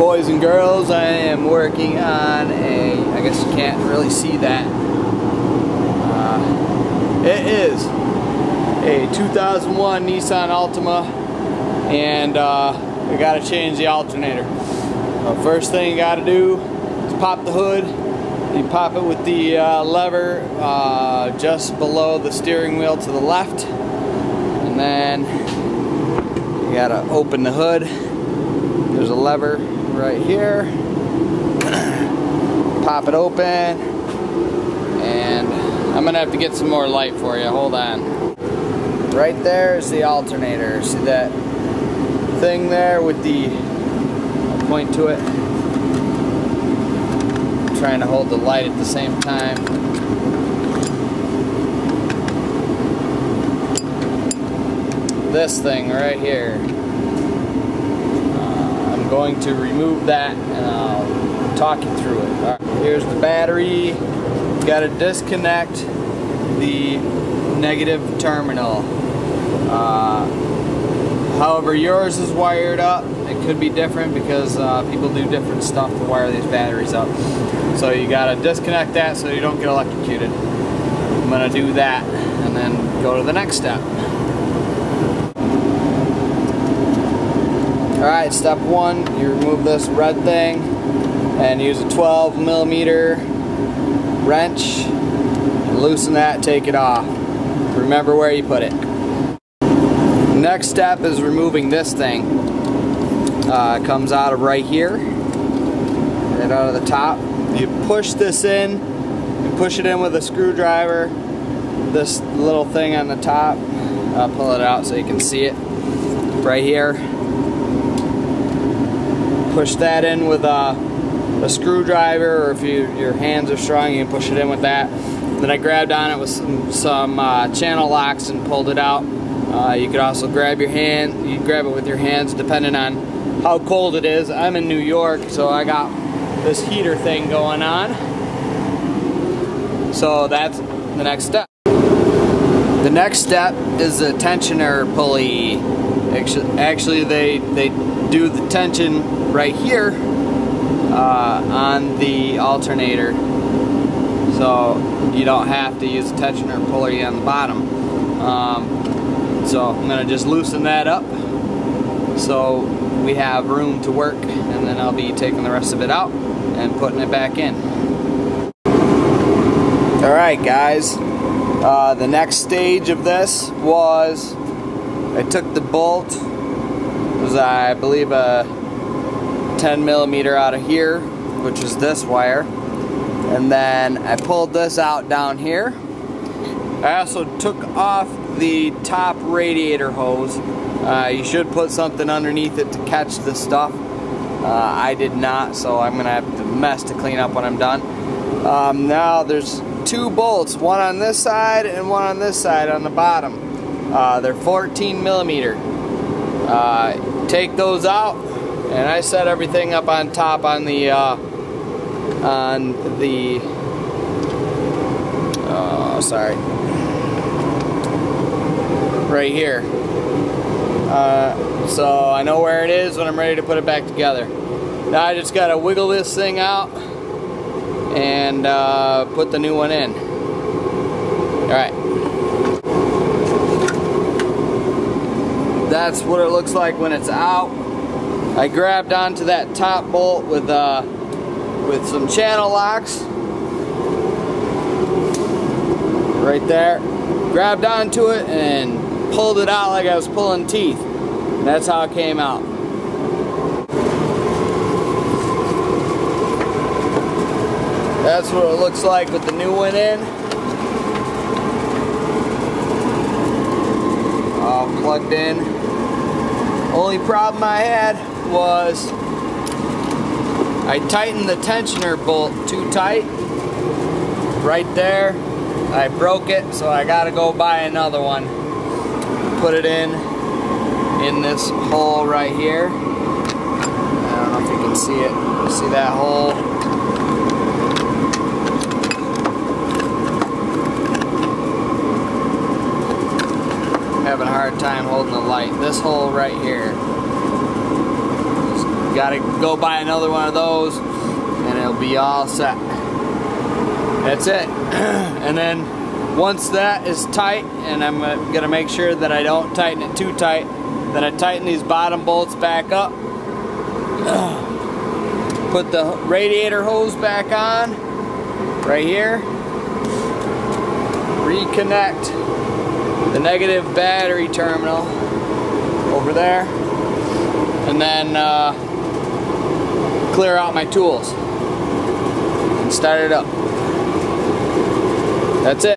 Boys and girls, I am working on I guess you can't really see that. It is a 2001 Nissan Altima, and we got to change the alternator. First thing you got to do is pop the hood. You pop it with the lever just below the steering wheel to the left, and then you got to open the hood. There's a lever right here. Pop it open, and I'm gonna have to get some more light for you. Hold on. Right there is the alternator. See that thing there with the, I'll point to it. I'm trying to hold the light at the same time. This thing right here. I'm going to remove that and I'll talk you through it. All right. Here's the battery. You got to disconnect the negative terminal. However yours is wired up, it could be different because people do different stuff to wire these batteries up. So you got to disconnect that so you don't get electrocuted. I'm going to do that and then go to the next step. Alright, step one, you remove this red thing and use a 12mm wrench and loosen that, take it off. Remember where you put it. Next step is removing this thing. It comes out of right here, right out of the top. You push this in, you push it in with a screwdriver, this little thing on the top. I'll pull it out so you can see it right here. Push that in with a screwdriver, or if your hands are strong, you can push it in with that. Then I grabbed on it with some channel locks and pulled it out. You could also grab your hand. You grab it with your hands, depending on how cold it is. I'm in New York, so I got this heater thing going on. So that's the next step. The next step is the tensioner pulley. Actually, they do the tension right here on the alternator, so you don't have to use a tensioner pulley on the bottom. So I'm going to just loosen that up so we have room to work, and then I'll be taking the rest of it out and putting it back in. Alright guys, the next stage of this was I took the bolt. It was, I believe, a 10mm out of here, which is this wire, and then I pulled this out down here. I also took off the top radiator hose. You should put something underneath it to catch the stuff. I did not, so I'm gonna have to mess to clean up when I'm done. Now there's two bolts, one on this side and one on this side on the bottom. They're 14mm. Take those out, and I set everything up on top on the right here. So I know where it is when I'm ready to put it back together. Now I just gotta wiggle this thing out and put the new one in. Alright. That's what it looks like when it's out. I grabbed onto that top bolt with some channel locks right there. Grabbed onto it and pulled it out like I was pulling teeth. That's how it came out. That's what it looks like with the new one in. All plugged in. Only problem I had was I tightened the tensioner bolt too tight right there. I broke it, so I gotta go buy another one. Put it in this hole right here. I don't know if you can see it. See that hole? I'm having a hard time holding the light. This hole right here. Just Gotta go buy another one of those and it'll be all set. That's it. And then once that is tight, and I'm gonna make sure that I don't tighten it too tight, then I tighten these bottom bolts back up, put the radiator hose back on right here, reconnect the negative battery terminal over there, and then clear out my tools and start it up. That's it.